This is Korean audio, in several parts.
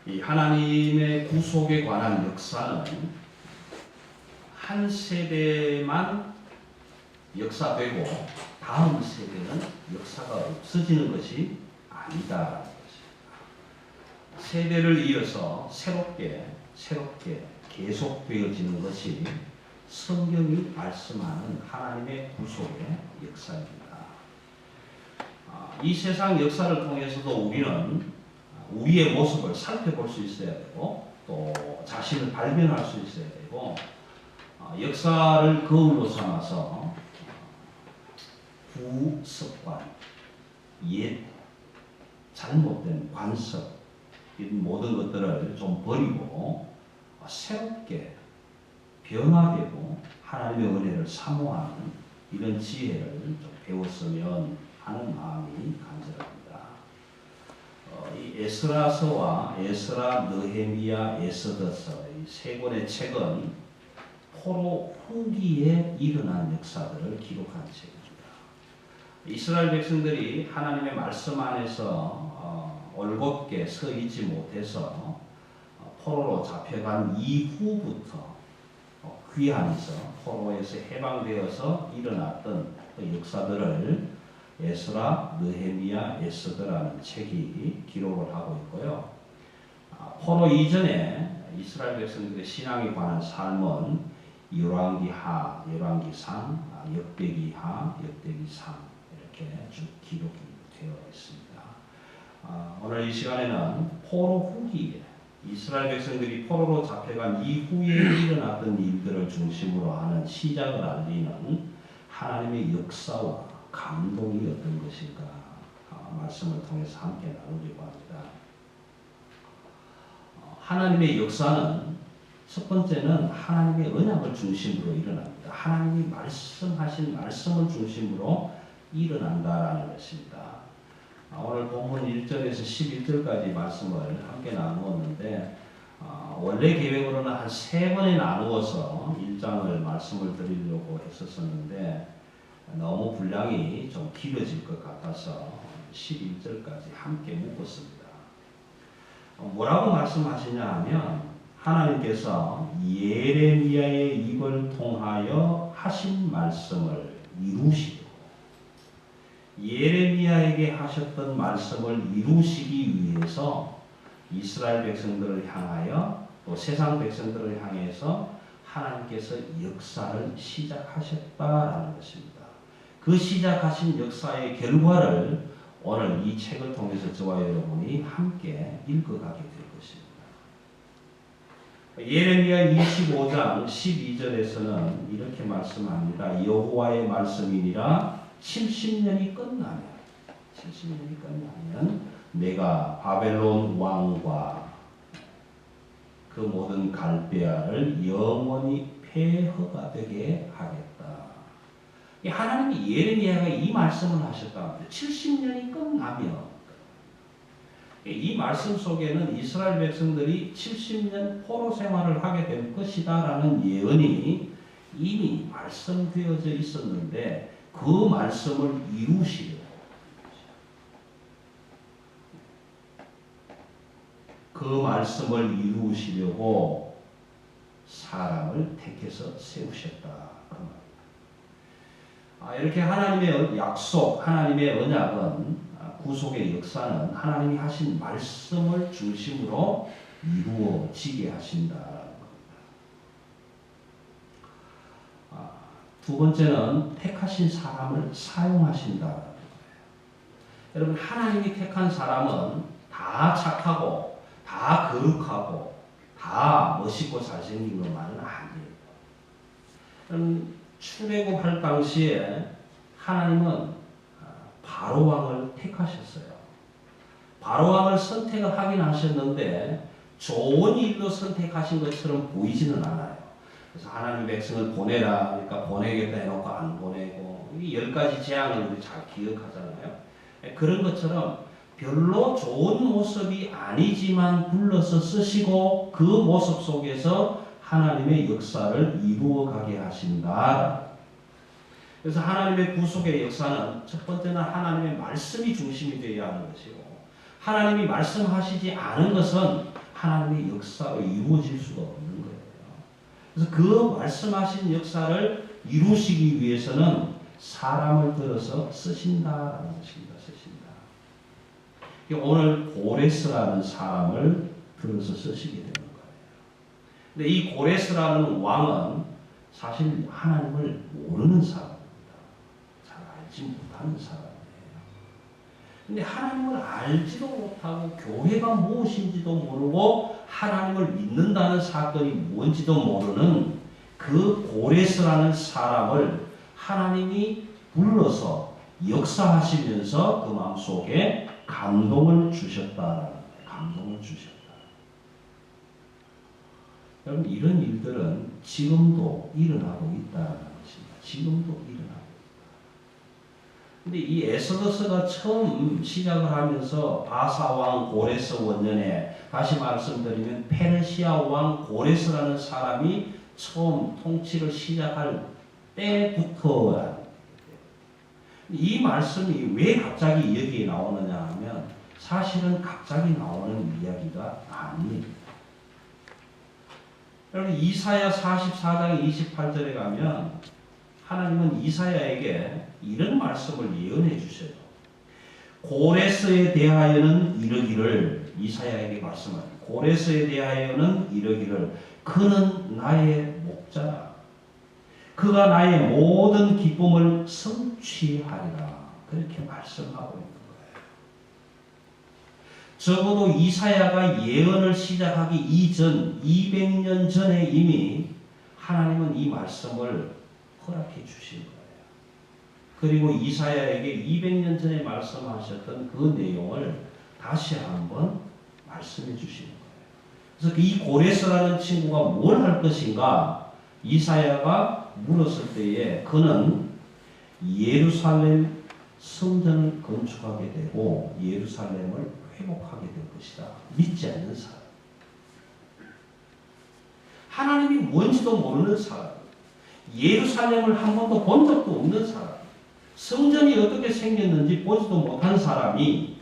이 하나님의 구속에 관한 역사는 한 세대만 역사되고 다음 세대는 역사가 없어지는 것이 아니다라는 것입니다. 세대를 이어서 새롭게 계속되어지는 것이 성경이 말씀하는 하나님의 구속의 역사입니다. 이 세상 역사를 통해서도 우리는 우리의 모습을 살펴볼 수 있어야 되고 또 자신을 발견할 수 있어야 되고 역사를 거울로 삼아서 구습관, 옛 잘못된 관습 이런 모든 것들을 좀 버리고 새롭게 변화되고 하나님의 은혜를 사모하는 이런 지혜를 좀 배웠으면 하는 마음이 간절합니다. 이 에스라서와 에스라, 느헤미야, 에스더서 이 세 권의 책은 포로 후기에 일어난 역사들을 기록한 책입니다. 이스라엘 백성들이 하나님의 말씀 안에서 올곧게 서 있지 못해서 포로로 잡혀간 이후부터 귀환해서 포로에서 해방되어서 일어났던 그 역사들을 에스라, 느헤미야, 에스더라는 책이 기록을 하고 있고요. 포로 이전에 이스라엘 백성들의 신앙에 관한 삶은 열왕기하, 열왕기상, 역대기하, 역대기상 이렇게 쭉 기록이 되어 있습니다. 오늘 이 시간에는 포로 후기에 이스라엘 백성들이 포로로 잡혀간 이후에 일어났던 일들을 중심으로 하는 시작을 알리는 하나님의 역사와 감동이 어떤 것인가 말씀을 통해서 함께 나누려고 합니다. 하나님의 역사는 첫 번째는 하나님의 언약을 중심으로 일어납니다. 하나님이 말씀하신 말씀을 중심으로 일어난다라는 것입니다. 오늘 본문 1절에서 11절까지 말씀을 함께 나누었는데 원래 계획으로는 한 3번에 나누어서 1장을 말씀을 드리려고 했었는데 너무 분량이 좀 길어질 것 같아서 11절까지 함께 묶었습니다. 뭐라고 말씀하시냐 하면 하나님께서 예레미야의 입을 통하여 하신 말씀을 이루시고 예레미야에게 하셨던 말씀을 이루시기 위해서 이스라엘 백성들을 향하여 또 세상 백성들을 향해서 하나님께서 역사를 시작하셨다라는 것입니다. 그 시작하신 역사의 결과를 오늘 이 책을 통해서 저와 여러분이 함께 읽어가게 될 것입니다. 예레미야 25장 12절에서는 이렇게 말씀합니다. 여호와의 말씀이니라 70년이 끝나면 내가 바벨론 왕과 그 모든 갈대아를 영원히 폐허가 되게 하겠다. 하나님이 예레미야가 이 말씀을 하셨다. 70년이 끝나면 이 말씀 속에는 이스라엘 백성들이 70년 포로 생활을 하게 될 것이다라는 예언이 이미 말씀되어져 있었는데 그 말씀을 이루시려고 사람을 택해서 세우셨다. 이렇게 하나님의 약속, 하나님의 언약은 구속의 역사는 하나님이 하신 말씀을 중심으로 이루어지게 하신다라는 겁니다. 두 번째는 택하신 사람을 사용하신다라는 거예요. 여러분 하나님이 택한 사람은 다 착하고 다 거룩하고 다 멋있고 잘생긴 것만은 아니에요. 출애굽할 당시에 하나님은 바로왕을 택하셨어요. 바로왕을 선택을 하긴 하셨는데 좋은 일로 선택하신 것처럼 보이지는 않아요. 그래서 하나님 백성을 보내라 그러니까 보내겠다 해놓고 안 보내고 이 10가지 재앙을 우리 잘 기억하잖아요. 그런 것처럼 별로 좋은 모습이 아니지만 불러서 쓰시고 그 모습 속에서 하나님의 역사를 이루어가게 하신다. 그래서 하나님의 구속의 역사는 첫 번째는 하나님의 말씀이 중심이 되어야 하는 것이고 하나님이 말씀하시지 않은 것은 하나님의 역사로 이루어질 수가 없는 거예요. 그래서 그 말씀하신 역사를 이루시기 위해서는 사람을 들어서 쓰신다라는 것입니다. 쓰신다. 오늘 고레스라는 사람을 들어서 쓰시게 되는 거예요. 근데 이 고레스라는 왕은 사실 하나님을 모르는 사람입니다. 잘 알지 못하는 사람이에요. 근데 하나님을 알지도 못하고 교회가 무엇인지도 모르고 하나님을 믿는다는 사건이 뭔지도 모르는 그 고레스라는 사람을 하나님이 불러서 역사하시면서 그 마음속에 감동을 주셨다라는 거예요. 감동을 주셨다. 여러분 이런 일들은 지금도 일어나고 있다는 것입니다. 지금도 일어나고 있다. 근데 이 에스더서가 처음 시작을 하면서 바사 왕 고레스 원년에 다시 말씀드리면 페르시아 왕 고레스라는 사람이 처음 통치를 시작할 때부터 이 말씀이 왜 갑자기 여기에 나오느냐 하면 사실은 갑자기 나오는 이야기가 아니에요. 여러분 이사야 44장 28절에 가면 하나님은 이사야에게 이런 말씀을 예언해 주셔요. 고레스에 대하여는 이르기를 이사야에게 말씀합니다. 고레스에 대하여는 이르기를 그는 나의 목자라. 그가 나의 모든 기쁨을 성취하리라. 그렇게 말씀하고 있는 거예요. 적어도 이사야가 예언을 시작하기 이전 200년 전에 이미 하나님은 이 말씀을 허락해 주신 거예요. 그리고 이사야에게 200년 전에 말씀하셨던 그 내용을 다시 한번 말씀해 주시는 거예요. 그래서 이 고레스라는 친구가 뭘 할 것인가 이사야가 물었을 때에 그는 예루살렘 성전을 건축하게 되고 예루살렘을 회복하게 될 것이다. 믿지 않는 사람. 하나님이 뭔지도 모르는 사람. 예루살렘을 한 번도 본 적도 없는 사람. 성전이 어떻게 생겼는지 보지도 못한 사람이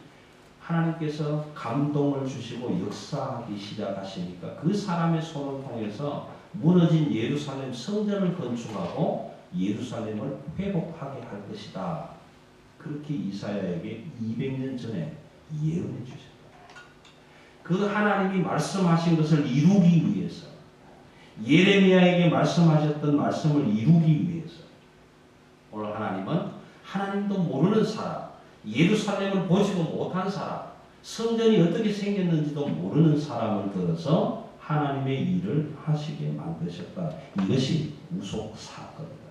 하나님께서 감동을 주시고 역사하기 시작하시니까 그 사람의 손을 통해서 무너진 예루살렘 성전을 건축하고 예루살렘을 회복하게 할 것이다. 그렇게 이사야에게 200년 전에 예언해 주셨다. 그 하나님이 말씀하신 것을 이루기 위해서 예레미야에게 말씀하셨던 말씀을 이루기 위해서 오늘 하나님은 하나님도 모르는 사람, 예루살렘을 보지도 못한 사람, 성전이 어떻게 생겼는지도 모르는 사람을 들어서 하나님의 일을 하시게 만드셨다. 이것이 우속 사건입니다.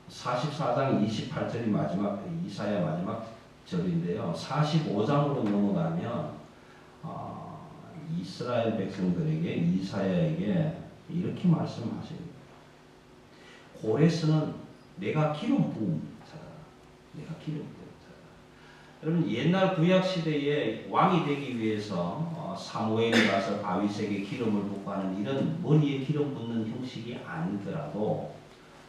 44장 28절이 마지막 이사야 마지막 절인데요. 45장으로 넘어가면 이스라엘 백성들에게 이사야에게 이렇게 말씀하십니다. 고레스는 내가 기름 부은 자다. 내가 기름 부은 자다. 여러분 옛날 구약 시대에 왕이 되기 위해서 사무엘이 가서 다윗에게 기름을 붓고 하는 이런 머리에 기름 붓는 형식이 아니더라도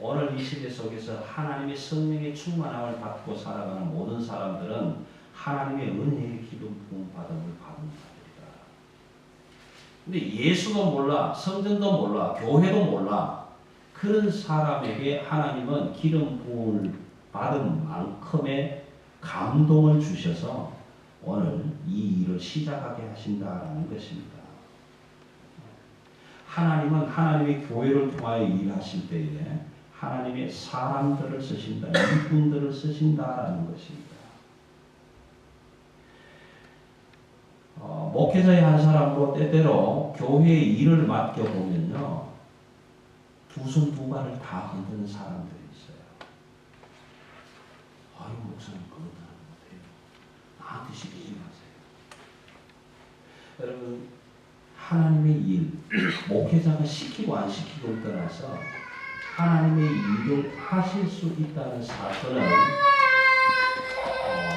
오늘 이 시대 속에서 하나님의 성령의 충만함을 받고 살아가는 모든 사람들은 하나님의 은혜의 기름 부음 받음을 받은 자들이다. 근데 예수도 몰라, 성전도 몰라, 교회도 몰라. 그런 사람에게 하나님은 기름 부음을 받은 만큼의 감동을 주셔서 오늘 이 일을 시작하게 하신다는 것입니다. 하나님은 하나님의 교회를 통하여 일하실 때에 하나님의 사람들을 쓰신다. 일꾼들을 쓰신다라는 것입니다. 목회자의 한 사람으로 때때로 교회의 일을 맡겨보면요. 두 손 두 발을 다 흔드는 사람들이 있어요. 아유 목사님 그건 안 못해요. 나한테 시키지 마세요. 여러분 하나님의 일, 목회자가 시키고 안 시키고를 떠나서 하나님의 일을 하실 수 있다는 사실은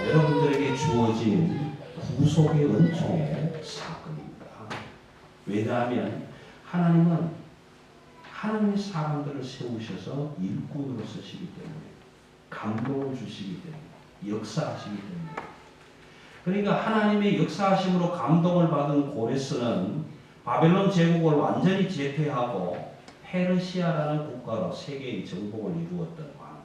여러분들에게 주어진 구속의 은총의 사건입니다. 왜냐하면 하나님은 하나님의 사람들을 세우셔서 일꾼으로 쓰시기 때문에 감동을 주시기 때문에 역사하시기 때문에. 그러니까 하나님의 역사하심으로 감동을 받은 고레스는 바벨론 제국을 완전히 제패하고 페르시아라는 국가로 세계의 정복을 이루었던 왕.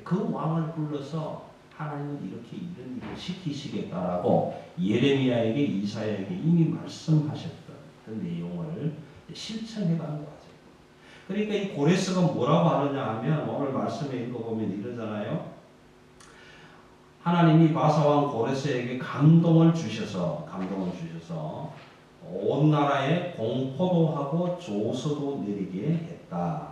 그 왕을 불러서 하나님은 이렇게 이런 일을 시키시겠다라고 예레미야에게 이사야에게 이미 말씀하셨던 그 내용을 실천해 가는 거죠. 그러니까 이 고레스가 뭐라고 하느냐 하면 오늘 말씀에 읽어보면 이러잖아요. 하나님이 바사왕 고레스에게 감동을 주셔서 온 나라에 공포도 하고 조서도 내리게 했다.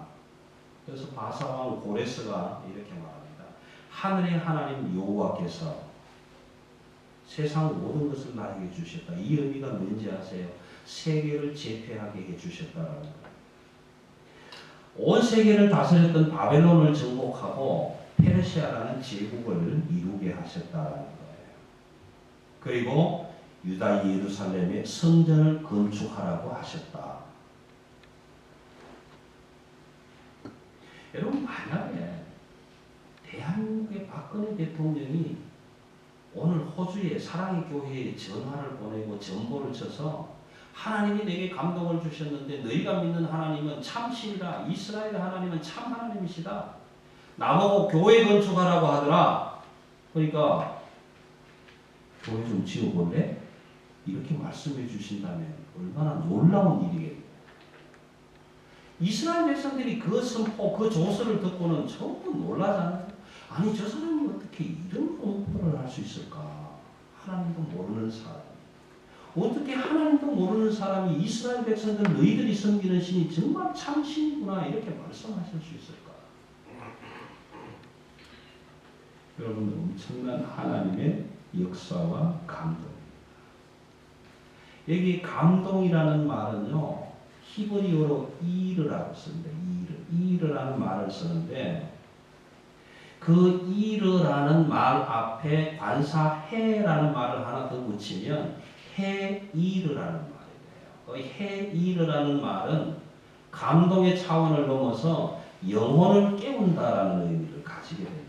그래서 바사왕 고레스가 이렇게 말합니다. 하늘의 하나님 여호와께서 세상 모든 것을 나에게 주셨다. 이 의미가 뭔지 아세요? 세계를 제패하게 해주셨다라는 거예요. 온 세계를 다스렸던 바벨론을 정복하고 페르시아라는 제국을 이루게 하셨다라는 거예요. 그리고 유다 예루살렘에 성전을 건축하라고 하셨다. 여러분 만약에 대한민국의 박근혜 대통령이 오늘 호주의 사랑의 교회에 전화를 보내고 전보를 쳐서 하나님이 내게 감동을 주셨는데 너희가 믿는 하나님은 참신이다. 이스라엘 하나님은 참 하나님이시다. 나보고 교회 건축하라고 하더라. 그러니까 교회 좀 지어볼래? 이렇게 말씀해 주신다면 얼마나 놀라운 일이겠어요. 이스라엘 백성들이 그 선포, 그 조서를 듣고는 전부 놀라잖아요. 아니 저 사람이 어떻게 이런 공포를 할 수 있을까? 하나님도 모르는 사람. 어떻게 하나님도 모르는 사람이 이스라엘 백성들 너희들이 섬기는 신이 정말 참신이구나 이렇게 말씀하실 수 있을까? 여러분 엄청난 하나님의 역사와 감동. 여기 감동이라는 말은요 히브리어로 이르라고 씁니다. 이르라는 말을 쓰는데 그 이르라는 말 앞에 관사해라는 말을 하나 더 붙이면 해이르라는 말이에요. 그 해이르라는 말은 감동의 차원을 넘어서 영혼을 깨운다라는 의미를 가지게 됩니다.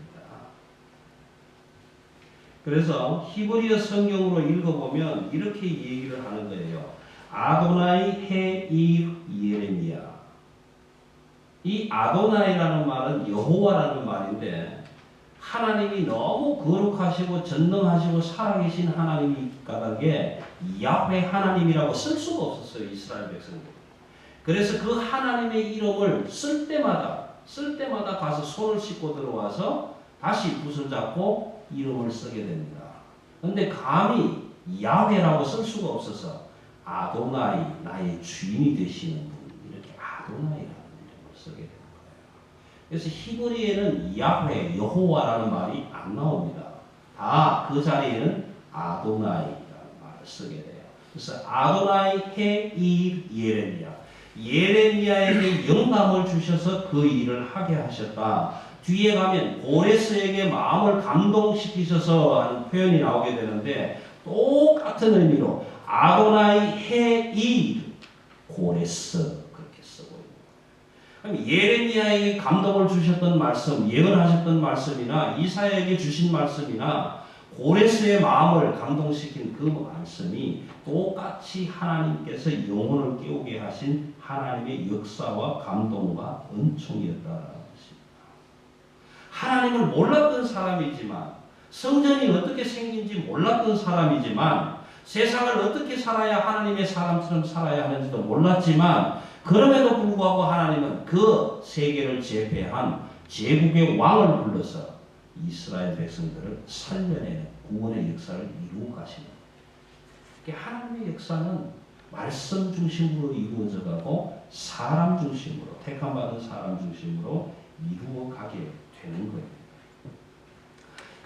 그래서 히브리어 성경으로 읽어보면 이렇게 얘기를 하는 거예요. 아도나이 해이 예레미야. 이 아도나이라는 말은 여호와라는 말인데 하나님이 너무 거룩하시고 전능하시고 살아계신 하나님이 까닭에 야훼 하나님이라고 쓸 수가 없었어요. 이스라엘 백성들. 그래서 그 하나님의 이름을 쓸 때마다 가서 손을 씻고 들어와서 다시 붓을 잡고 이름을 쓰게 됩니다. 그런데 감히 야훼라고 쓸 수가 없어서 아도나이 나의 주인이 되시는 분 이렇게 아도나이라는 이름을 쓰게 됩니다. 그래서 히브리에는 야훼, 여호와라는 말이 안 나옵니다. 다 그 자리에는 아도나이라는 말을 쓰게 돼요. 그래서 아도나이 해이 예레미야. 예레미야에게 영감을 주셔서 그 일을 하게 하셨다. 뒤에 가면 고레스에게 마음을 감동시키셔서 하는 표현이 나오게 되는데 똑같은 의미로 아도나이 해이 고레스 예레미야에게 감동을 주셨던 말씀, 예언하셨던 말씀이나 이사야에게 주신 말씀이나 고레스의 마음을 감동시킨 그 말씀이 똑같이 하나님께서 영혼을 깨우게 하신 하나님의 역사와 감동과 은총이었다는 것입니다. 하나님을 몰랐던 사람이지만 성전이 어떻게 생긴지 몰랐던 사람이지만 세상을 어떻게 살아야 하나님의 사람처럼 살아야 하는지도 몰랐지만 그럼에도 불구하고 하나님은 그 세계를 제패한 제국의 왕을 불러서 이스라엘 백성들을 살려내는 구원의 역사를 이루어 가시는 거예요. 하나님의 역사는 말씀 중심으로 이루어져 가고 사람 중심으로 택함받은 사람 중심으로 이루어 가게 되는 거예요.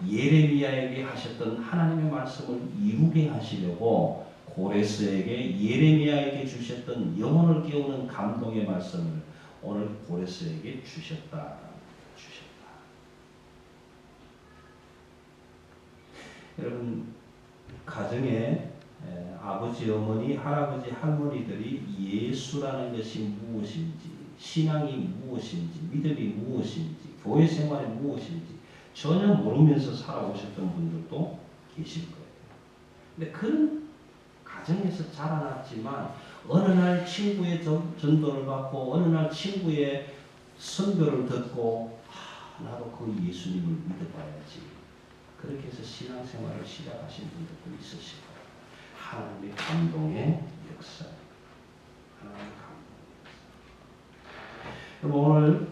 예레미야에게 하셨던 하나님의 말씀을 이루게 하시려고 고레스에게 예레미야에게 주셨던 영혼을 깨우는 감동의 말씀을 오늘 고레스에게 주셨다. 여러분 가정에 아버지, 어머니, 할아버지, 할머니들이 예수라는 것이 무엇인지, 신앙이 무엇인지, 믿음이 무엇인지, 교회 생활이 무엇인지 전혀 모르면서 살아오셨던 분들도 계실 거예요. 근데 그런 가정에서 자라났지만 어느 날 친구의 전도를 받고 어느 날 친구의 선교를 듣고 나도 그 예수님을 믿어봐야지. 그렇게 해서 신앙생활을 시작하신 분들도 있으실 거예요. 하나님의 감동의 역사. 하나님의 감동의 역사. 여러분 오늘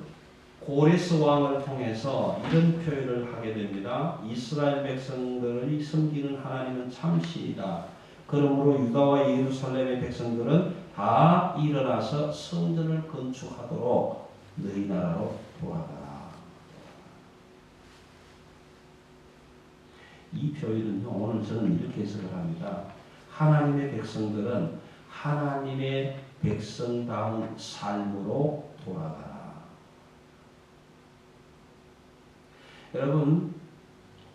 고레스 왕을 통해서 이런 표현을 하게 됩니다. 이스라엘 백성들이 섬기는 하나님은 참신이다. 그러므로 유다와 예루살렘의 백성들은 다 일어나서 성전을 건축하도록 너희 나라로 돌아가라. 이 표현은요, 오늘 저는 이렇게 해석을 합니다. 하나님의 백성들은 하나님의 백성다운 삶으로 돌아가라. 여러분,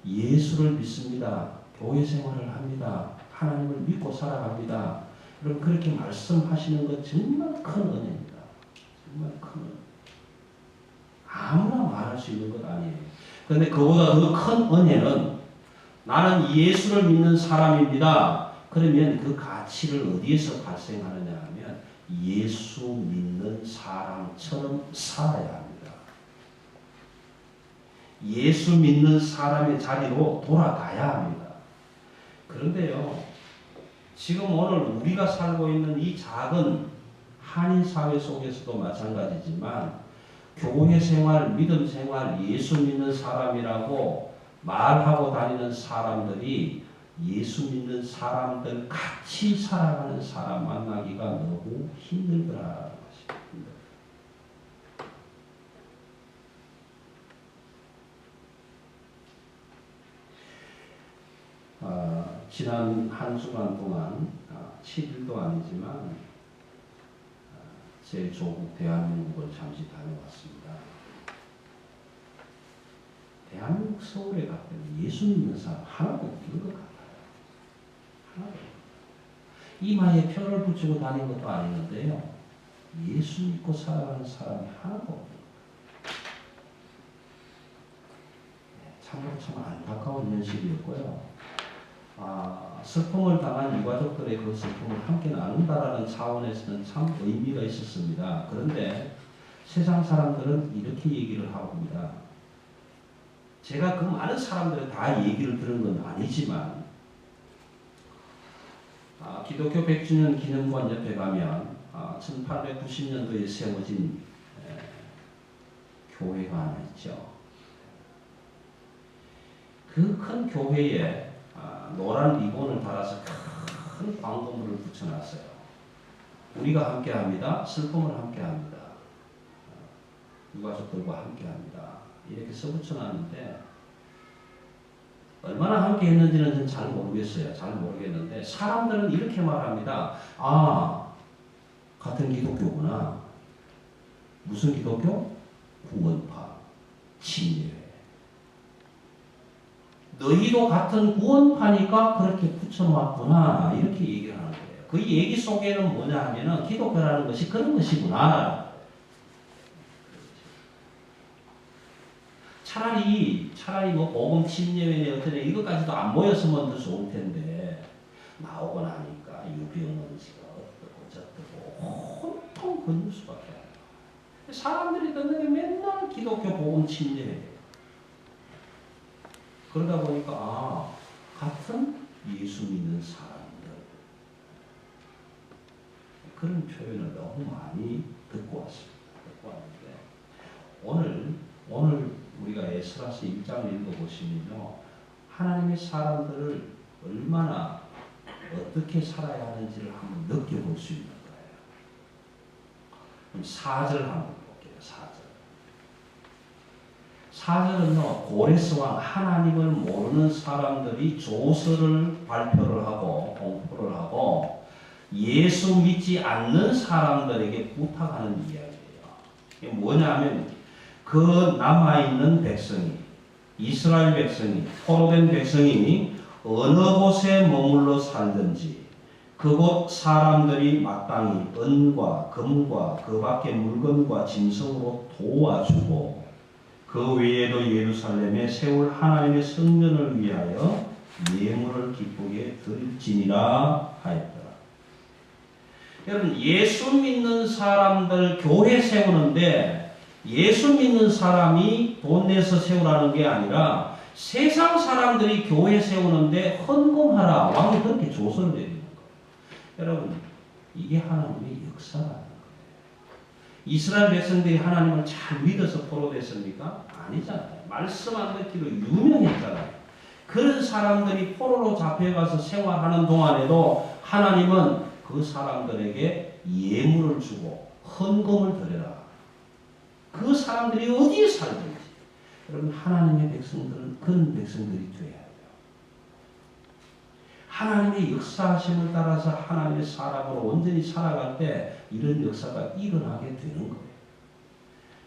예수를 믿습니다. 교회 생활을 합니다. 하나님을 믿고 살아갑니다. 여러분, 그렇게 말씀하시는 것 정말 큰 은혜입니다. 정말 큰 은혜. 아무나 말할 수 있는 것 아니에요. 그런데 그보다 더 큰 은혜는 나는 예수를 믿는 사람입니다. 그러면 그 가치를 어디에서 발생하느냐 하면 예수 믿는 사람처럼 살아야 합니다. 예수 믿는 사람의 자리로 돌아가야 합니다. 그런데요, 지금 오늘 우리가 살고 있는 이 작은 한인 사회 속에서도 마찬가지지만 교회 생활, 믿음 생활, 예수 믿는 사람이라고 말하고 다니는 사람들이 예수 믿는 사람들 같이 살아가는 사람 만나기가 너무 힘들더라는 것입니다. 지난 한 주간 동안 7일도 아니지만 제 조국 대한민국을 잠시 다녀왔습니다. 대한민국 서울에 갔더니 예수 믿는 사람 하나도 없는 것 같아요. 하나도. 이마에 표를 붙이고 다닌 것도 아니는데요. 예수 믿고 살아가는 사람이 하나도 없는 것 같아요. 참으로 참 안타까운 현실이었고요. 슬픔을 당한 유가족들의 그 슬픔을 함께 나눈다라는 차원에서는 참 의미가 있었습니다. 그런데 세상 사람들은 이렇게 얘기를 하고 합니다. 제가 그 많은 사람들의 다 얘기를 들은 건 아니지만 기독교 100주년 기념관 옆에 가면 1890년도에 세워진 교회가 하나 있죠. 그 큰 교회에 노란 리본을 달아서 큰 광고물을 붙여놨어요. 우리가 함께합니다. 슬픔을 함께합니다. 유가족들과 함께합니다. 이렇게 써붙여놨는데 얼마나 함께했는지는 저는 잘 모르겠어요. 잘 모르겠는데 사람들은 이렇게 말합니다. 같은 기독교구나. 무슨 기독교? 구원파, 침례회. 너희도 같은 구원파니까 그렇게 붙여놓았구나. 이렇게 얘기를 하는 거예요. 그 얘기 속에는 뭐냐 하면은 기독교라는 것이 그런 것이구나. 차라리 뭐 복음 침례회 어떤 이것까지도 안 모였으면 더 좋을 텐데 나오고 나니까 유병헌 씨가 어떻고 저떻고 온통 그 뉴스밖에 안 나와요. 사람들이 듣는 게 맨날 기독교 복음 침례회. 그러다 보니까 같은 예수 믿는 사람들 그런 표현을 너무 많이 듣고 왔습니다. 듣고 왔는데 오늘 우리가 에스라서 1장을 읽어보시면요, 하나님의 사람들을 얼마나 어떻게 살아야 하는지를 한번 느껴볼 수 있는 거예요. 그럼 4절 한번 볼게요. 4절은요, 고레스 왕 하나님을 모르는 사람들이 조서를 발표를 하고 공포를 하고 예수 믿지 않는 사람들에게 부탁하는 이야기예요. 이게 뭐냐면 그 남아있는 백성이, 이스라엘 백성이, 포로된 백성이 어느 곳에 머물러 살든지 그곳 사람들이 마땅히 은과 금과 그 밖의 물건과 짐승으로 도와주고 그 외에도 예루살렘에 세울 하나님의 성전을 위하여 예물을 기쁘게 드릴지니라 하였더라. 여러분, 예수 믿는 사람들 교회 세우는데 예수 믿는 사람이 돈 내서 세우라는 게 아니라 세상 사람들이 교회 세우는데 헌금하라. 왕이 그렇게 조서를 내리는 거예요. 여러분, 이게 하나님의 역사라는 거예요. 이스라엘 백성들이 하나님을 잘 믿어서 포로됐습니까? 아니잖아요. 말씀 안 듣기로 유명했잖아요. 그런 사람들이 포로로 잡혀가서 생활하는 동안에도 하나님은 그 사람들에게 예물을 주고 헌금을 드려라. 그 사람들이 어디에 살든지. 여러분, 하나님의 백성들은 그런 백성들이 되어야 돼요. 하나님의 역사하심을 따라서 하나님의 사람으로 온전히 살아갈 때 이런 역사가 일어나게 되는 거예요.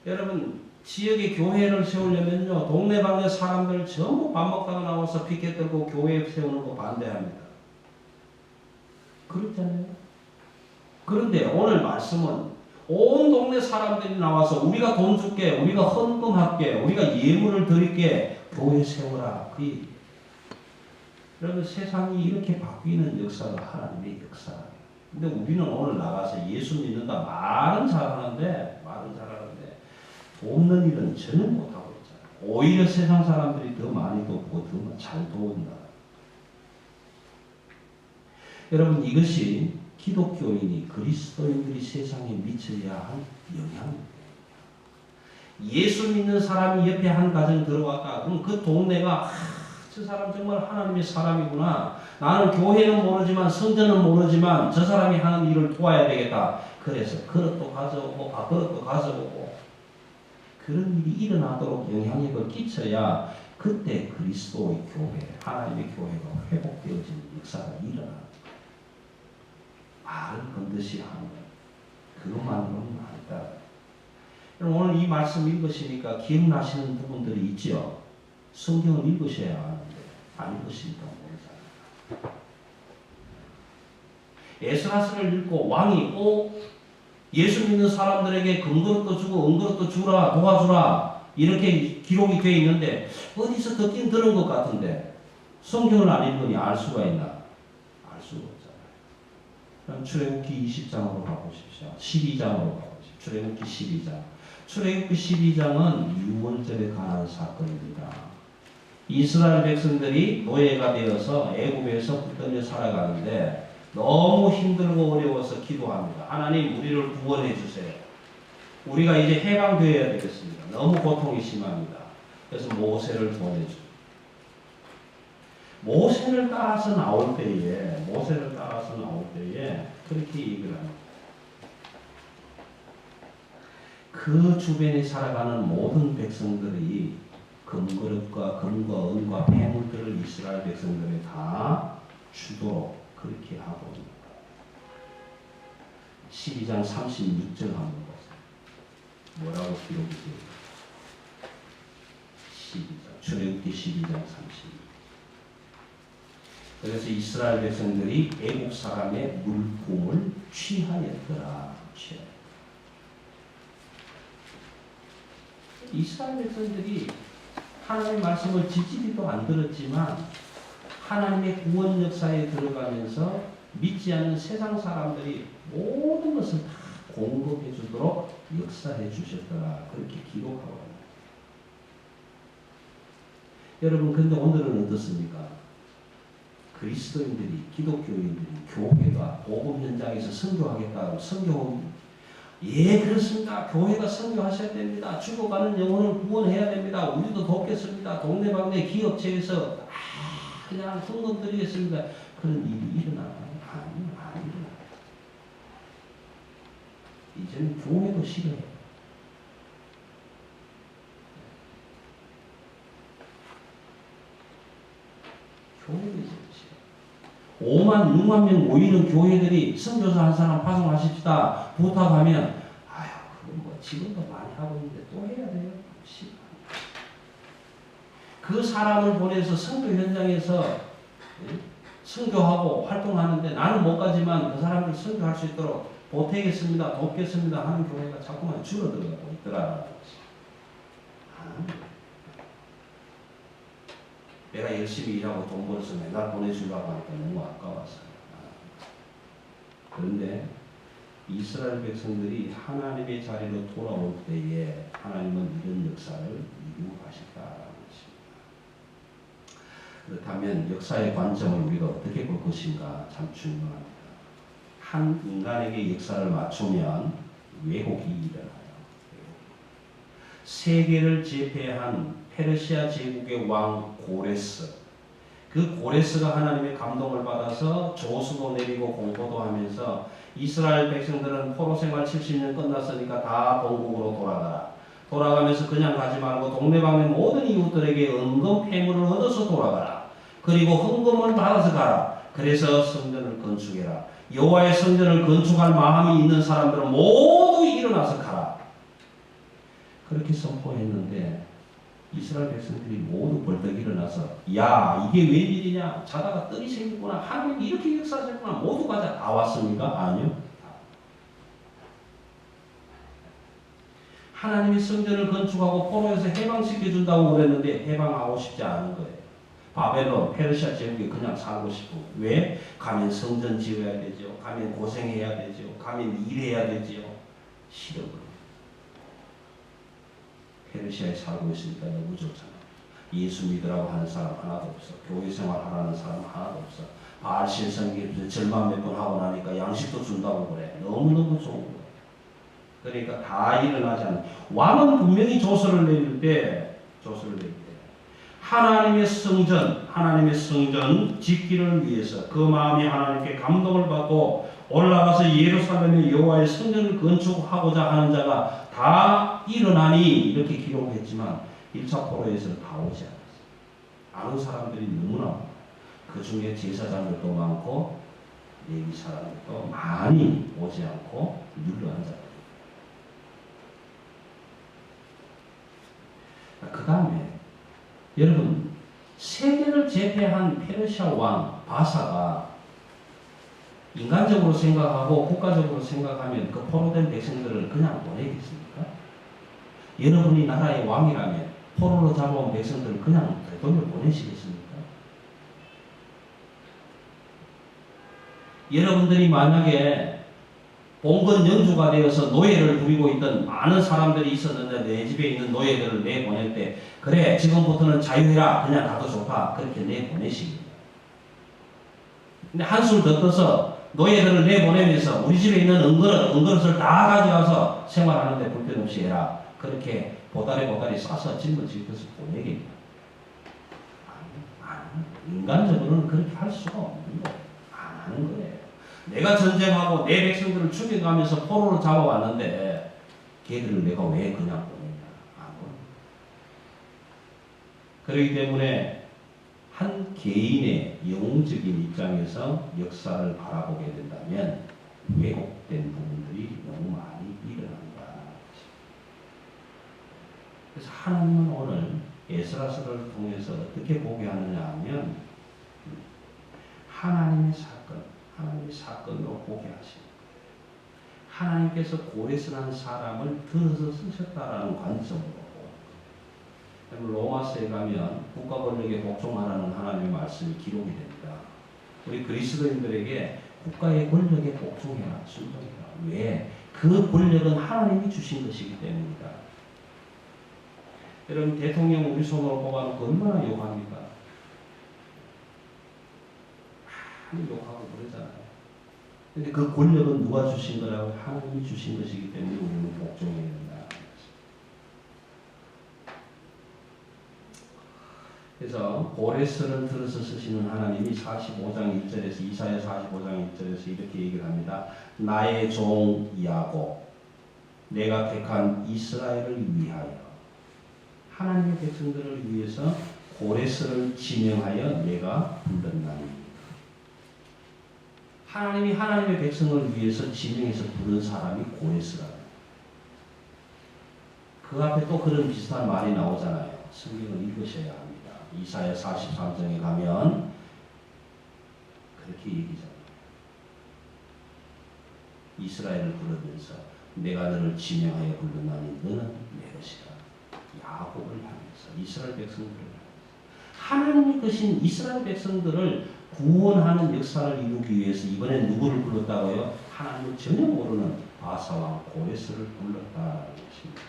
여러분, 지역에 교회를 세우려면요, 동네방네 사람들 전부 밥 먹다가 나와서 피켓 들고 교회 세우는 거 반대합니다. 그렇잖아요. 그런데 오늘 말씀은 온 동네 사람들이 나와서 우리가 돈 줄게, 우리가 헌금할게, 우리가 예물을 드릴게, 교회 세워라. 그 얘기예요. 여러분, 세상이 이렇게 바뀌는 역사가 하나님의 역사예요. 근데 우리는 오늘 나가서 예수 믿는다 말은 잘하는데 돕는 일은 전혀 못하고 있잖아요. 오히려 세상 사람들이 더 많이 돕고 더 잘 도운다. 여러분, 이것이 기독교인이 그리스도인들이 세상에 미쳐야 할 영향입니다. 예수 믿는 사람이 옆에 한 가정 들어왔다. 그럼 그 동네가 저 사람 정말 하나님의 사람이구나. 나는 교회는 모르지만 성전은 모르지만 저 사람이 하는 일을 도와야 되겠다. 그래서 그릇도 가져오고 밥그릇도 가져오고 그런 일이 일어나도록 영향력을 끼쳐야 그때 그리스도의 교회, 하나님의 교회가 회복되어지는 역사가 일어납니다. 말을 건드시 하는 거예요. 그것만으로는 아니다. 오늘 이 말씀 읽으시니까 기억나시는 부분들이 있죠. 성경을 읽으셔야 하는데 안 읽으시니까 모르잖아요. 에스라스를 읽고 왕이 예수 믿는 사람들에게 금그릇도 주고 은그릇도 주라, 도와주라 이렇게 기록이 되어 있는데 어디서 듣긴 들은 것 같은데 성경을 안 읽으니 알 수가 있나? 알 수가 없잖아요. 그럼 출애굽기 20장으로 가보십시오. 12장으로 가보십시오. 출애굽기 12장. 출애굽기 12장은 유월절에 관한 사건입니다. 이스라엘 백성들이 노예가 되어서 애굽에서 붙들려 살아가는데 너무 힘들고 어려워서 기도합니다. 하나님, 우리를 구원해 주세요. 우리가 이제 해방되어야 되겠습니다. 너무 고통이 심합니다. 그래서 모세를 보내줍니다. 모세를 따라서 나올 때에 그렇게 얘기를 합니다. 그 주변에 살아가는 모든 백성들이 금그릇과 금과 은과 폐물들을 이스라엘 백성들이 다 주도록 그렇게 하고 있습니다. 12장 36절 한번 보세요. 뭐라고 기록이 되어 있습니다. 12장, 출애굽기 12장 36절. 그래서 이스라엘 백성들이 애국 사람의 물품을 취하였더라. 이스라엘 백성들이 하나님의 말씀을 지지리도 안 들었지만 하나님의 구원 역사에 들어가면서 믿지 않는 세상 사람들이 모든 것을 다 공급해 주도록 역사해 주셨더라. 그렇게 기록하고 있습니다. 여러분, 근데 오늘은 어떻습니까? 그리스도인들이, 기독교인들이, 교회가 복음 현장에서 선교하겠다고 예, 그렇습니다. 교회가 선교하셔야 됩니다. 죽어가는 영혼을 구원해야 됩니다. 우리도 돕겠습니다. 동네방네 기업체에서 그냥 헌금 드리겠습니다. 그런 일이 일어나요? 아니요, 안 일어나요. 이제는 교회도 싫어요. 교회도 싫어요. 5만, 6만 명 모이는 교회들이 선교사 한 사람 파송하십시다 부탁하면 아유, 그건 뭐 지금도 많이 하고 있는데 또 해야 돼요? 그 사람을 보내서 선교 현장에서 선교하고 활동하는데 나는 못 가지만 그 사람들 선교할 수 있도록 보태겠습니다, 돕겠습니다 하는 교회가 자꾸만 줄어들고 있더라고요. 내가 열심히 일하고 돈 벌어서 맨날 보내주려고 하니까 너무 아까웠어요. 그런데 이스라엘 백성들이 하나님의 자리로 돌아올 때에 하나님은 이런 역사를 이루하셨다는 것입니다. 그렇다면 역사의 관점을 우리가 어떻게 볼 것인가 참 중요합니다. 한 인간에게 역사를 맞추면 왜곡이 일어나요. 세계를 제패한 페르시아 제국의 왕 고레스, 그 고레스가 하나님의 감동을 받아서 조수도 내리고 공포도 하면서 이스라엘 백성들은 포로 생활 70년 끝났으니까 다 본국으로 돌아가라. 돌아가면서 그냥 가지 말고 동네방네 모든 이웃들에게 은금 폐물을 얻어서 돌아가라. 그리고 헌금을 받아서 가라. 그래서 성전을 건축해라. 여호와의 성전을 건축할 마음이 있는 사람들은 모두 일어나서 가라. 그렇게 선포했는데 이스라엘 백성들이 모두 벌떡 일어나서 야 이게 웬일이냐, 자다가 떡이 생기구나, 하나님이 이렇게 역사하셨구나, 모두 가자. 다 왔습니까? 아니요. 하나님이 성전을 건축하고 포로에서 해방시켜준다고 그랬는데 해방하고 싶지 않은 거예요. 바벨론, 페르시아 제국에 그냥 살고 싶고. 왜? 가면 성전 지어야 되죠. 가면 고생해야 되죠. 가면 일해야 되죠. 싫어. 페르시아에 살고 있으니까 너무 좋잖아. 예수 믿으라고 하는 사람 하나도 없어. 교회 생활하라는 사람 하나도 없어. 바알 신성기 절만 몇 번 하고 나니까 양식도 준다고 그래. 너무너무 좋은 거야. 그러니까 다 일어나지 않는. 왕은 분명히 조서를 내릴 때 하나님의 성전 짓기를 위해서 그 마음이 하나님께 감동을 받고 올라가서 예루살렘의 여호와의 성전을 건축하고자 하는 자가 다 일어나니 이렇게 기록했지만 1차 포로에서는 다 오지 않았어요. 아는 사람들이 너무나 많아요. 그 중에 제사장들도 많고 레위 사람들도 많이 오지 않고 눌러앉아요. 그 다음에 여러분, 세계를 제패한 페르시아 왕 바사가 인간적으로 생각하고 국가적으로 생각하면 그 포로된 백성들을 그냥 보내겠습니까? 여러분이 나라의 왕이라면 포로로 잡아온 백성들을 그냥 되돌려 보내시겠습니까? 여러분들이 만약에 봉건 영주가 되어서 노예를 부리고 있던 많은 사람들이 있었는데 내 집에 있는 노예들을 내보낼 때 그래 지금부터는 자유해라, 그냥 가도 좋다, 그렇게 내보내십니다. 근데 한술 더 떠서 노예들을 내보내면서 우리 집에 있는 은그릇을 다 가져가서 생활하는데 불편 없이 해라, 그렇게 보따리 싸서 짊어지고서 보내겠다. 인간적으로는 그렇게 할 수가 없는 거예요. 안 하는 거예요. 내가 전쟁하고 내 백성들을 죽여가면서 포로로 잡아왔는데 걔들을 내가 왜 그냥 보내냐. 그렇기 때문에 한 개인의 영웅적인 입장에서 역사를 바라보게 된다면 왜곡된 부분들이 너무 많이 일어난다. 그래서 하나님은 오늘 에스라서를 통해서 어떻게 보게 하느냐 하면 하나님의 사건으로 보게 하십니다. 하나님께서 고레스라는 사람을 들어서 쓰셨다라는 관점으로. 로마서에 가면 국가 권력에 복종하라는 하나님의 말씀이 기록이 됩니다. 우리 그리스도인들에게 국가의 권력에 복종해라, 순종해라. 왜? 그 권력은 하나님이 주신 것이기 때문입니다. 여러분, 대통령 우리 손으로 뽑아놓고 얼마나 욕합니까? 많이 욕하고 그러잖아요. 근데 그 권력은 누가 주신 거라고? 하나님이 주신 것이기 때문에 우리는 복종해야 된다. 그래서 고레스를 들어서 쓰시는 하나님이 45장 1절에서 이사야 45장 1절에서 이렇게 얘기를 합니다. 나의 종 야곱, 내가 택한 이스라엘을 위하여, 하나님의 백성들을 위해서 고레스를 지명하여 내가 불렀나니. 하나님이 하나님의 백성을 위해서 지명해서 부른 사람이 고레스라. 그 앞에 또 그런 비슷한 말이 나오잖아요. 성경을 읽으셔야 합니다. 이사야 43장에 가면 그렇게 얘기잖아요. 이스라엘을 부르면서 내가 너를 지명하여 불렀나니 너는 내 것이다. 야곱을 향해서, 이스라엘 백성들을 향해서. 하나님이 크신 이스라엘 백성들을 구원하는 역사를 이루기 위해서 이번엔 누구를 불렀다고요? 하나님을 전혀 모르는 바사왕 고레스를 불렀다는 것입니다.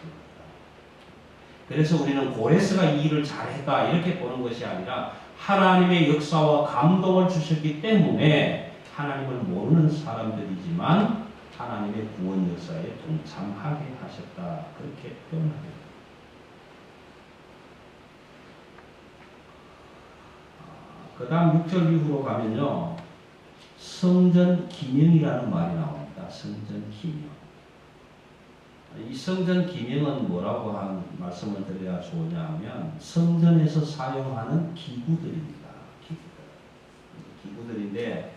그래서 우리는 고레스가 이 일을 잘했다 이렇게 보는 것이 아니라 하나님의 역사와 감동을 주셨기 때문에 하나님을 모르는 사람들이지만 하나님의 구원 역사에 동참하게 하셨다 그렇게 표현합니다. 그 다음 6절 이후로 가면요. 성전 기명이라는 말이 나옵니다. 성전 기명. 이 성전 기명은 뭐라고 한 말씀을 드려야 좋으냐 하면 성전에서 사용하는 기구들입니다. 기구들인데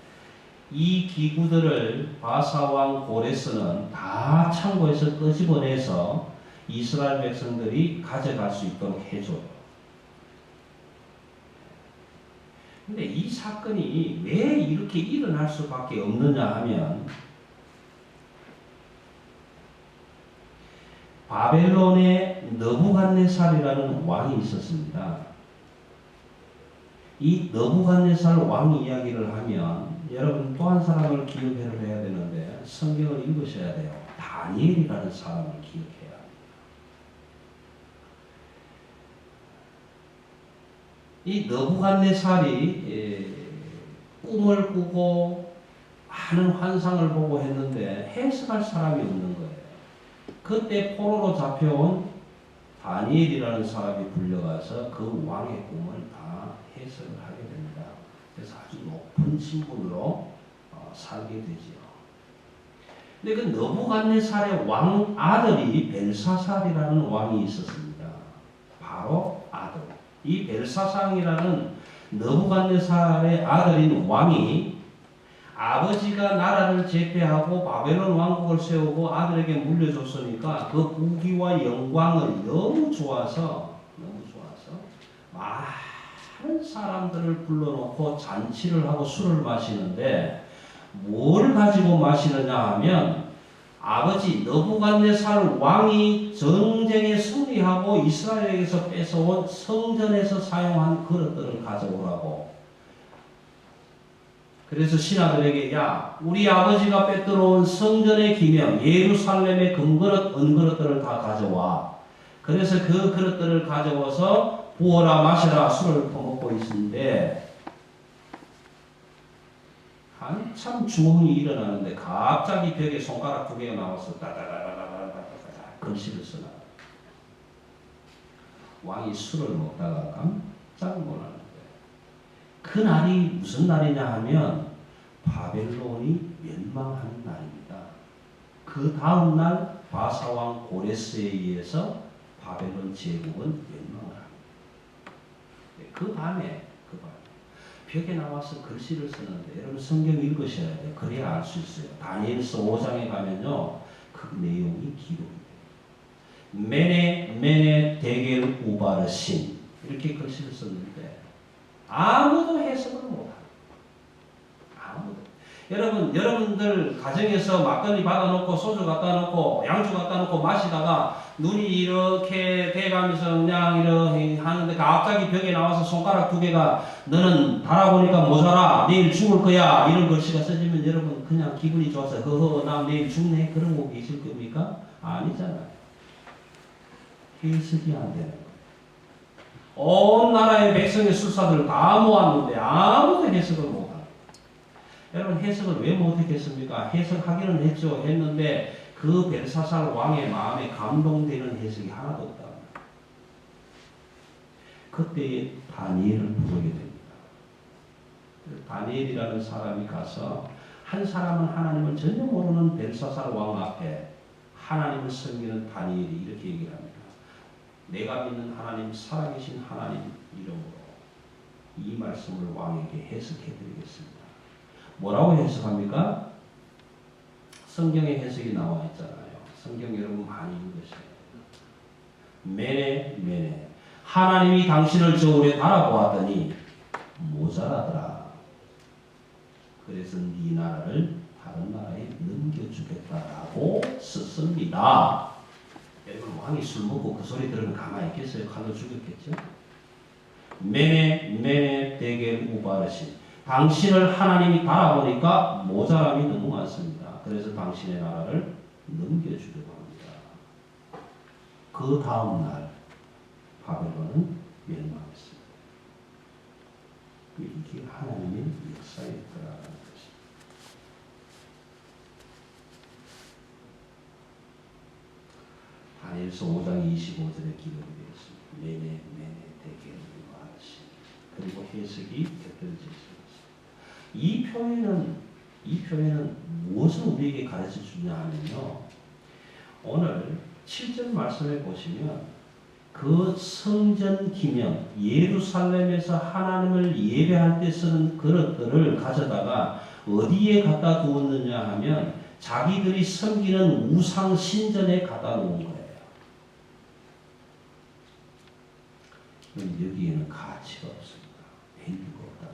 이 기구들을 바사왕 고레스는 다 창고에서 끄집어내서 이스라엘 백성들이 가져갈 수 있도록 해줘요. 근데 이 사건이 왜 이렇게 일어날 수밖에 없느냐 하면 바벨론에 느부갓네살이라는 왕이 있었습니다. 이 느부갓네살 왕 이야기를 하면 여러분 또 한 사람을 기억해야 되는데 성경을 읽으셔야 돼요. 다니엘이라는 사람을 기억해야 합니다. 이 느부갓네살이 꿈을 꾸고 많은 환상을 보고 했는데 해석할 사람이 없는 거예요. 그때 포로로 잡혀온 다니엘이라는 사람이 불려가서 그 왕의 꿈을 다 해석을 하게 됩니다. 그래서 아주 높은 신분으로 살게 되지요. 근데 그 느부갓네살의 왕 아들이 벨사살이라는 왕이 있었습니다. 바로 아들. 이 벨사살이라는 느부갓네살의 아들인 왕이 아버지가 나라를 제패하고 바벨론 왕국을 세우고 아들에게 물려줬으니까 그 부귀와 영광을 너무 좋아서 많은 사람들을 불러놓고 잔치를 하고 술을 마시는데 뭘 가지고 마시느냐 하면 아버지 느부갓네살 왕이 전쟁에 승리하고 이스라엘에게서 뺏어온 성전에서 사용한 그릇들을 가져오라고. 그래서 신하들에게 야 우리 아버지가 빼들어온 성전의 기명 예루살렘의 금그릇 은그릇들을 다 가져와. 그래서 그 그릇들을 가져와서 부어라 마셔라 술을 퍼먹고 있는데 한참 주홍이 일어나는데 갑자기 벽에 손가락 두 개가 나와서 따다다다다다다다 글씨를 쓰나. 왕이 술을 먹다가 깜짝 놀랐는데 그날이 무슨 날이냐 하면 바벨론이 멸망하는 날입니다. 그 다음 날 바사왕 고레스에 의해서 바벨론 제국은 멸망을 합니다. 그 밤에 벽에 나와서 글씨를 쓰는데 여러분 성경 읽으셔야 돼요. 그래야 알 수 있어요. 다니엘서 5장에 가면요. 그 내용이 기록이 돼요. 메네 데겔 우바르신 이렇게 글씨를 썼는데 아무도 해석을 못합니다. 아무도. 여러분들 가정에서 막걸리 받아놓고 소주 갖다 놓고 양주 갖다 놓고 마시다가 눈이 이렇게 돼가면서 그냥 이렇게 하는데 갑자기 벽에 나와서 손가락 두 개가 너는 달아보니까 모자라 내일 죽을 거야 이런 글씨가 써지면 여러분 그냥 기분이 좋아서 허허 나 내일 죽네 그런 거 계실 겁니까? 아니잖아요. 해석이 안 되는 거예요. 온 나라의 백성의 술사들을 다 모았는데 아무도 해석을 못합니다. 여러분 해석을 왜 못했겠습니까? 해석하기는 했는데 그 벨사살 왕의 마음에 감동되는 해석이 하나도 없다. 그때 다니엘을 부르게 됩니다. 다니엘이라는 사람이 가서 한 사람은 하나님을 전혀 모르는 벨사살 왕 앞에 하나님을 섬기는 다니엘이 이렇게 얘기를 합니다. 내가 믿는 하나님 살아계신 하나님 이름으로 이 말씀을 왕에게 해석해 드리겠습니다. 뭐라고 해석합니까? 성경의 해석이 나와 있잖아요. 성경 여러분 많이 읽으셔야 돼요. 메네 하나님이 당신을 저울에 달아보았더니 모자라더라. 그래서 네 나라를 다른 나라에 넘겨주겠다라고 썼습니다. 여러분 왕이 술 먹고 그 소리 들으면 가만히 있겠어요? 칼로 죽였겠죠? 메네 데겔 우바르신. 당신을 하나님이 바라보니까 모자람이 너무 많습니다. 그래서 당신의 나라를 넘겨주려고 합니다. 그 다음 날 바벨론은 멸망했습니다. 이게 하나님의 역사였더라는 것입니다. 다니엘서 5장 25절에 기록이 되어 있습니다. 메네 데겔 우바르신. 그리고 해석이 곁들여져 있습니다. 이 표현은 무엇을 우리에게 가르쳐 주냐 하면요. 오늘 7절 말씀에 보시면 그 성전 기명, 예루살렘에서 하나님을 예배할 때 쓰는 그릇들을 가져다가 어디에 갖다 두었느냐 하면 자기들이 섬기는 우상 신전에 갖다 놓은 거예요. 여기에는 가치가 없습니다. 밸류가 없다.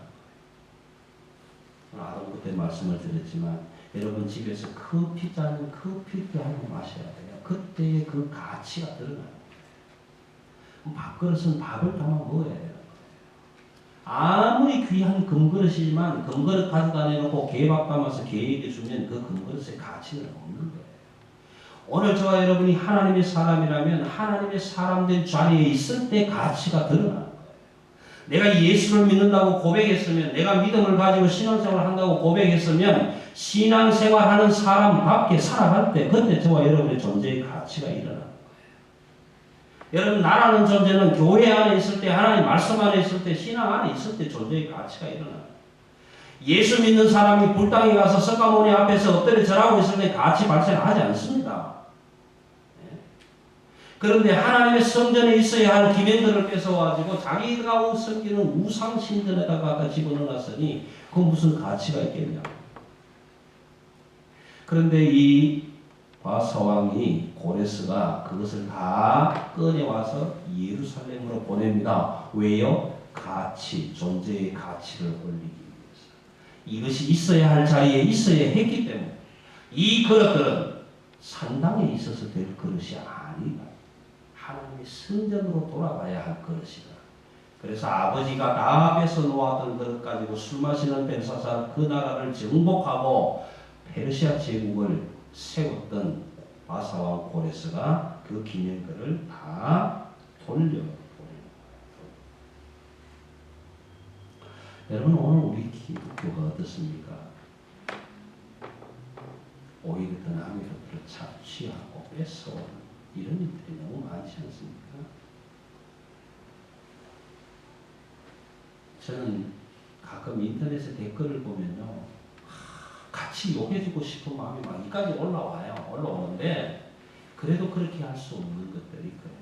아동부 때 말씀을 드렸지만 여러분 집에서 커피 잔은 커피를 한번 마셔야 돼요. 그때의 그 가치가 드러나는 거예요. 밥그릇은 밥을 담아 먹어야 돼요. 아무리 귀한 금그릇이지만 금그릇 가져다 내놓고 개밥 담아서 개에게 주면 그 금그릇의 가치는 없는 거예요. 오늘 저와 여러분이 하나님의 사람이라면 하나님의 사람된 자리에 있을 때 가치가 드러나는 거예요. 내가 예수를 믿는다고 고백했으면, 내가 믿음을 가지고 신앙생활을 한다고 고백했으면 신앙생활하는 사람답게 살아갈 때 그때 저와 여러분의 존재의 가치가 일어나는 거예요. 여러분 나라는 존재는 교회 안에 있을 때, 하나님 말씀 안에 있을 때, 신앙 안에 있을 때 존재의 가치가 일어나는 거예요. 예수 믿는 사람이 불당에 가서 석가모니 앞에서 엎드려 절하고 있을 때 가치 발생하지 않습니다. 그런데 하나님의 성전에 있어야 할 기명들을 뺏어가지고 자기가 섬기는 우상 신전에다가 갖다 집어넣었으니 그 무슨 가치가 있겠냐. 그런데 이 바사왕이 고레스가 그것을 다 꺼내와서 예루살렘으로 보냅니다. 왜요? 가치, 존재의 가치를 올리기 위해서. 이것이 있어야 할 자리에 있어야 했기 때문에 이 그릇들은 산당에 있어서 될 그릇이 아니다. 하나님의 성전으로 돌아가야 할 그릇이다. 그래서 아버지가 다 뺏어 놓았던 그릇 가지고 술 마시는 벨사살 그 나라를 정복하고 페르시아 제국을 세웠던 바사왕 고레스가 그 기념들을 다 돌려보내는 거예요. 여러분 오늘 우리 기독교가 어떻습니까? 오히려 더 남의 것들을 착취하고 뺏어오는 이런 일들이 너무 많지 않습니까? 저는 가끔 인터넷에 댓글을 보면요. 같이 욕해주고 싶은 마음이 막 이까지 올라오는데 그래도 그렇게 할 수 없는 것들이 그래요.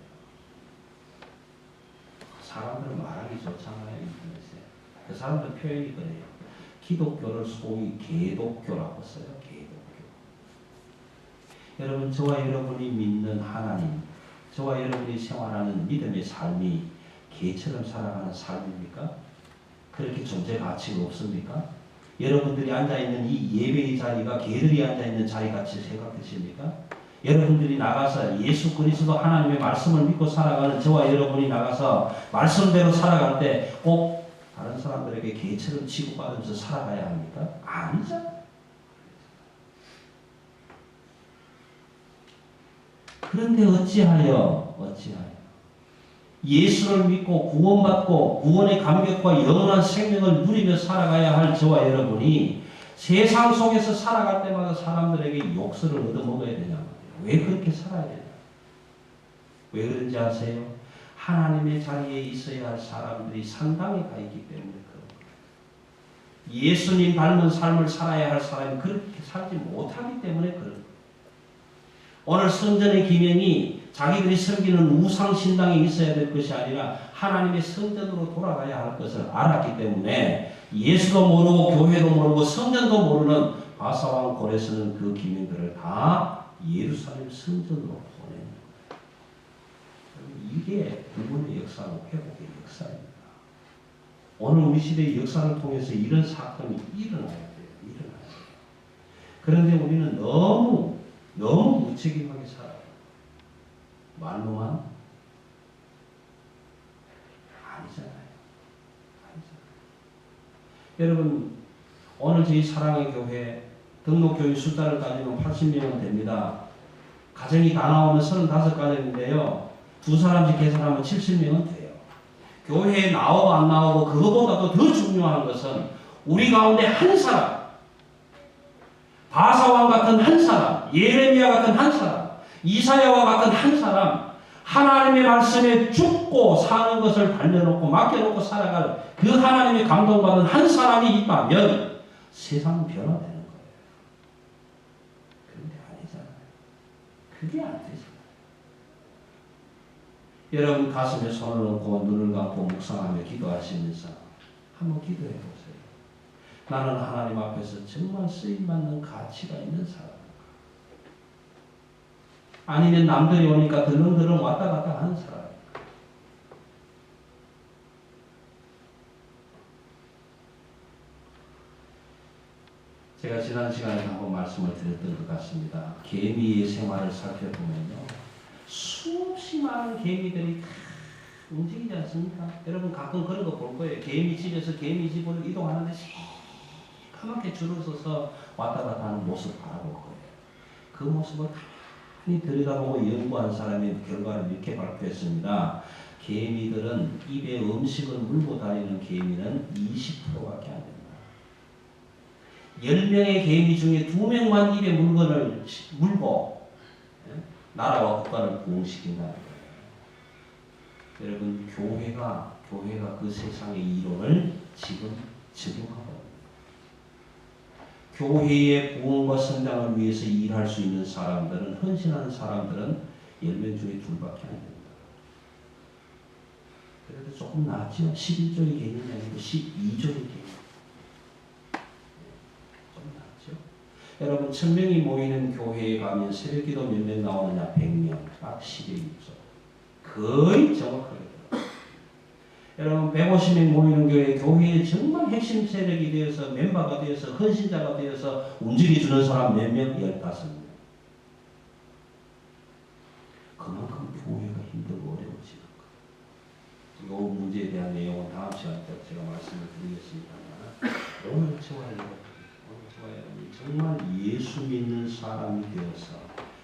사람들은 말하기 좋잖아요. 인터넷에. 그 사람들 표현이 그래요. 기독교를 소위 개독교라고 써요. 개독교. 여러분 저와 여러분이 믿는 하나님, 저와 여러분이 생활하는 믿음의 삶이 개처럼 살아가는 삶입니까? 그렇게 존재 가치가 없습니까? 여러분들이 앉아있는 이 예배의 자리가 개들이 앉아있는 자리같이 생각되십니까? 여러분들이 나가서 예수 그리스도 하나님의 말씀을 믿고 살아가는 저와 여러분이 나가서 말씀대로 살아갈 때 꼭 다른 사람들에게 개처럼 취급받으면서 살아가야 합니까? 아니잖아요. 그런데 어찌하여 예수를 믿고 구원받고 구원의 감격과 영원한 생명을 누리며 살아가야 할 저와 여러분이 세상 속에서 살아갈 때마다 사람들에게 욕설을 얻어먹어야 되냐 말이에요. 왜 그렇게 살아야 되냐. 왜 그런지 아세요? 하나님의 자리에 있어야 할 사람들이 상당히 가 있기 때문에 그런 거예요. 예수님 닮은 삶을 살아야 할 사람이 그렇게 살지 못하기 때문에 그런 거예요. 오늘 성전의 기명이 자기들이 섬기는 우상신당에 있어야 될 것이 아니라 하나님의 성전으로 돌아가야 할 것을 알았기 때문에 예수도 모르고 교회도 모르고 성전도 모르는 바사왕 고레스는 그 기명들을 다 예루살렘 성전으로 보내는 거예요. 이게 구원의 역사고 회복의 역사입니다. 오늘 우리 시대의 역사를 통해서 이런 사건이 일어나야 돼요. 그런데 우리는 너무 무책임하게 살아요. 말로만? 아니잖아요. 여러분 오늘 저희 사랑의 교회 등록교인 숫자를 따지면 80명은 됩니다. 가정이 다 나오면 35가정인데요. 두 사람씩 계산하면 70명은 돼요. 교회에 나오고 안 나오고 그거보다도 더 중요한 것은 우리 가운데 한 사람, 바사왕 같은 한 사람, 예레미야 같은 한 사람, 이사야와 같은 한 사람, 하나님의 말씀에 죽고 사는 것을 발려놓고 맡겨놓고 살아갈 그 하나님의 감동받은 한 사람이 있다면 세상은 변화되는 거예요. 그런데 아니잖아요. 그게 안 되잖아요. 여러분 가슴에 손을 얹고 눈을 감고 묵상하며 기도하시면서 한번 기도해 보세요. 나는 하나님 앞에서 정말 쓰임받는 가치가 있는 사람. 아니면 남들이 오니까 들렁들렁 왔다 갔다 하는 사람. 제가 지난 시간에 한번 말씀을 드렸던 것 같습니다. 개미의 생활을 살펴보면요. 수없이 많은 개미들이 다 움직이지 않습니까? 여러분 가끔 그런 거 볼 거예요. 개미 집에서 개미 집으로 이동하는데 새까맣게 줄을 서서 왔다 갔다 하는 모습 바라볼 거예요. 그 모습을 가만히 들여다보고 연구한 사람의 결과를 이렇게 발표했습니다. 개미들은 입에 음식을 물고 다니는 개미는 20%밖에 안 됩니다. 10명의 개미 중에 2명만 입에 물건을 물고 나라와 국가를 부흥시킨다는 거예요. 여러분 교회가 그 세상의 이론을 지금 적용하고 교회의 부흥과 성장을 위해서 일할 수 있는 사람들은 헌신하는 사람들은 10명 중에 2밖에 안 됩니다. 그래도 조금 낫죠. 11조의 개념이 아니고 12조의 개념. 좀 낫죠. 여러분 1000명이 모이는 교회에 가면 새벽기도 몇 명 나오느냐? 100명. 딱 10의 6조. 거의 정확하게 들어요. 여러분 150명 모이는 교회에 정말 핵심 세력이 되어서 멤버가 되어서 헌신자가 되어서 움직여주는 사람 몇 명? 15명. 그만큼 교회가 힘들고 어려워지는 거예요. 이 문제에 대한 내용은 다음 시간에 제가 말씀을 드리겠습니다만 오늘 저와요. 정말 예수 믿는 사람이 되어서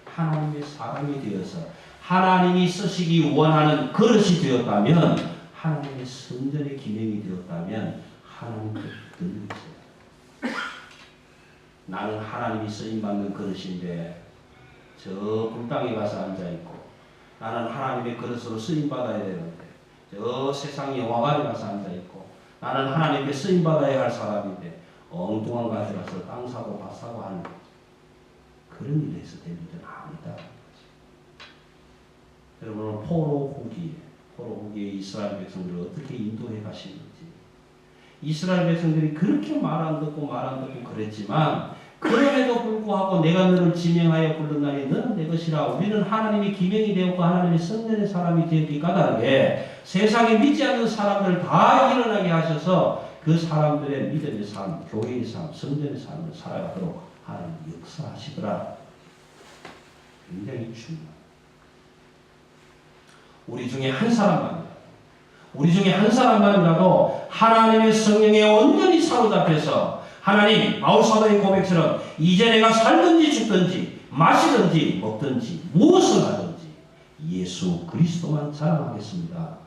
하나님의 사람이 되어서 하나님이 쓰시기 원하는 그릇이 되었다면 하나님의 성전의 기능이 되었다면 하나님께 붙들려 있어요. 나는 하나님이 쓰임받는 그릇인데 저 불당에 가서 앉아있고 나는 하나님의 그릇으로 쓰임받아야 되는데 저 세상 영화관에 가서 앉아있고 나는 하나님께 쓰임받아야 할 사람인데 엉뚱한 곳에 가서 땅 사고 밭 사고 하는 그런 일을 해서 될 일은 아니다. 여러분 포로 후기에 이스라엘 백성들을 어떻게 인도해 가시는지 이스라엘 백성들이 그렇게 말 안 듣고 그랬지만 그럼에도 불구하고 내가 너를 지명하여 불렀나니 너는 내 것이라 우리는 하나님의 기명이 되었고 하나님의 성전의 사람이 되었기 까닭에 세상에 믿지 않는 사람들 다 일어나게 하셔서 그 사람들의 믿음의 삶, 교회의 삶, 성전의 삶을 살아가도록 하나님 역사하시더라. 굉장히 중요합니다. 우리 중에 한 사람만이라도 하나님의 성령에 온전히 사로잡혀서 하나님 바울 사도의 고백처럼 이제 내가 살든지 죽든지 마시든지 먹든지 무엇을 하든지 예수 그리스도만 자랑하겠습니다.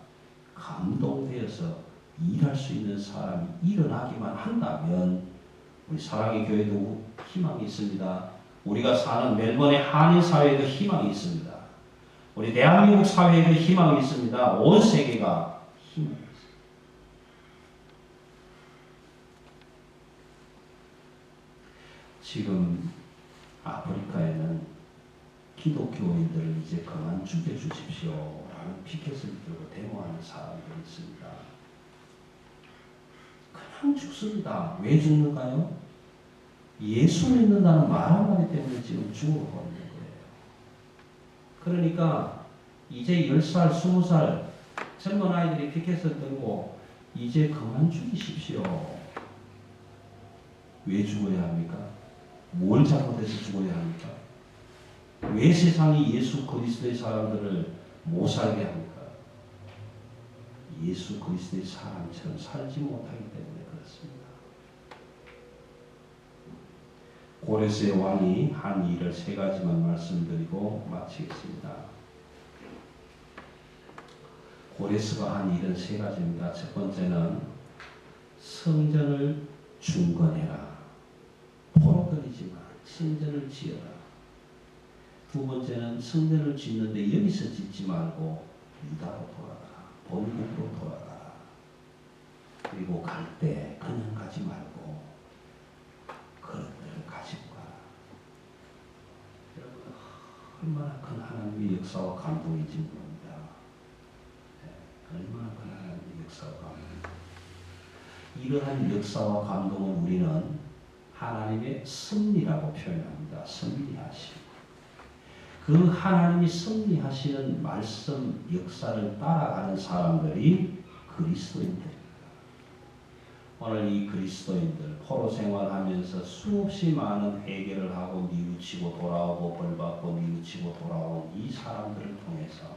감동되어서 일할 수 있는 사람이 일어나기만 한다면 우리 사랑의 교회도 희망이 있습니다. 우리가 사는 멜번의 한인 사회에도 희망이 있습니다. 우리 대한민국 사회에도 희망이 있습니다. 온 세계가 희망이 있습니다. 지금 아프리카에는 기독교인들을 이제 그만 죽여주십시오 라는 피켓을 들고 데모하는 사람들이 있습니다. 그냥 죽습니다. 왜 죽는가요? 예수 믿는다는 말 한마디 때문에 지금 죽어버리는 거예요. 그러니까 이제 10살, 20살 젊은 아이들이 피켓을 들고 이제 그만 죽이십시오. 왜 죽어야 합니까? 뭘 잘못해서 죽어야 합니까? 왜 세상이 예수 그리스도의 사람들을 못 살게 합니까? 예수 그리스도의 사람처럼 살지 못하기 때문에 그렇습니다. 고레스의 왕이 한 일을 세 가지만 말씀드리고 마치겠습니다. 고레스가 한 일은 세 가지입니다. 첫 번째는 성전을 중건해라. 포로들이지만 성전을 지어라. 두 번째는 성전을 짓는데 여기서 짓지 말고 유다로 돌아가라. 본국으로 돌아가라. 그리고 갈 때 그냥 가지 말고 그릇들을 가지고 가라. 여러분 얼마나 큰 하나님의 역사와 감동인지 모릅니다. 얼마나 큰 하나님의 역사와 감동인지. 이러한 역사와 감동을 우리는 하나님의 섭리라고 표현합니다. 섭리하심. 그 하나님이 섭리하시는 말씀 역사를 따라가는 사람들이 그리스도인들입니다. 오늘 이 그리스도인들 포로 생활하면서 수없이 많은 회개를 하고 뉘우치고 돌아오고 벌받고 뉘우치고 돌아온 이 사람들을 통해서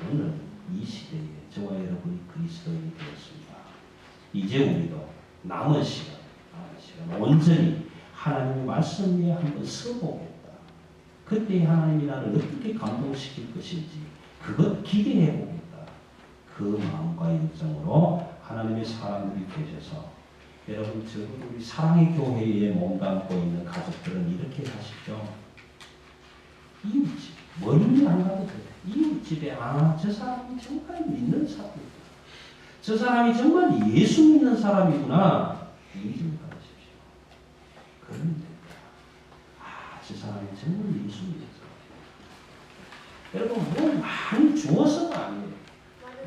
오늘 이 시대에 저와 여러분이 그리스도인이 되었습니다. 이제 우리도 남은 시간 온전히 하나님의 말씀 위에 한번 서보겠다. 그때 하나님이 나를 어떻게 감동시킬 것인지 그것 기대해 보겠다. 그 마음과 열정으로 하나님의 사람들이 되셔서 여러분 적어도 우리 사랑의 교회에 몸담고 있는 가족들은 이렇게 하시죠. 이웃집 멀리 안 가도 돼요. 이웃집에 저 사람이 정말 믿는 사람이구나. 저 사람이 정말 예수 믿는 사람이구나. 이좀 가르십시오. 그러면 됩니다. 저 사람이 정말 예수 믿는 사람. 여러분 뭘 많이 주어서가 아니에요.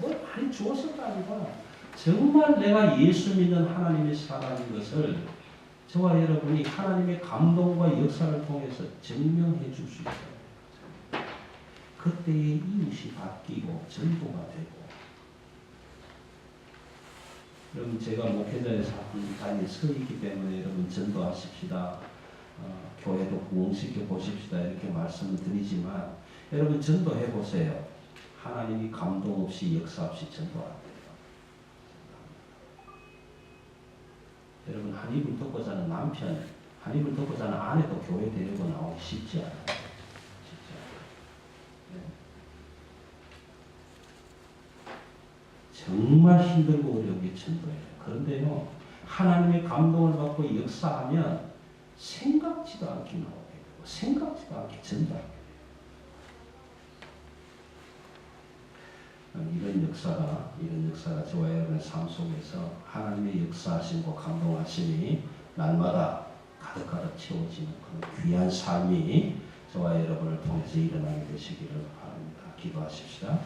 뭘 많이 주어서가 아니라 정말 내가 예수 믿는 하나님의 사람인 것을 저와 여러분이 하나님의 감동과 역사를 통해서 증명해 줄 수 있어요. 그때의 이웃이 바뀌고 전도가 되고. 여러분 제가 목회자의 자리에 서 있기 때문에 여러분 전도하십시다. 교회도 부흥시켜 보십시다. 이렇게 말씀을 드리지만 여러분 전도해 보세요. 하나님이 감동 없이 역사 없이 전도 안 돼요. 여러분 한 입을 덮고 자는 남편, 한 입을 덮고 자는 아내도 교회 데리고 나오기 쉽지 않아요. 쉽지 않아요. 네. 정말 힘들고 어려운 전도예요. 그런데요, 하나님의 감동을 받고 역사하면 생각지도 않게 나오게 되고 생각지도 않게 전도하게 돼요. 이런 역사가 저와 여러분의 삶 속에서 하나님의 역사하심과 감동하심이 날마다 가득가득 채워지는 그런 귀한 삶이 저와 여러분을 통해서 일어나게 되시기를 바랍니다. 기도하십시다.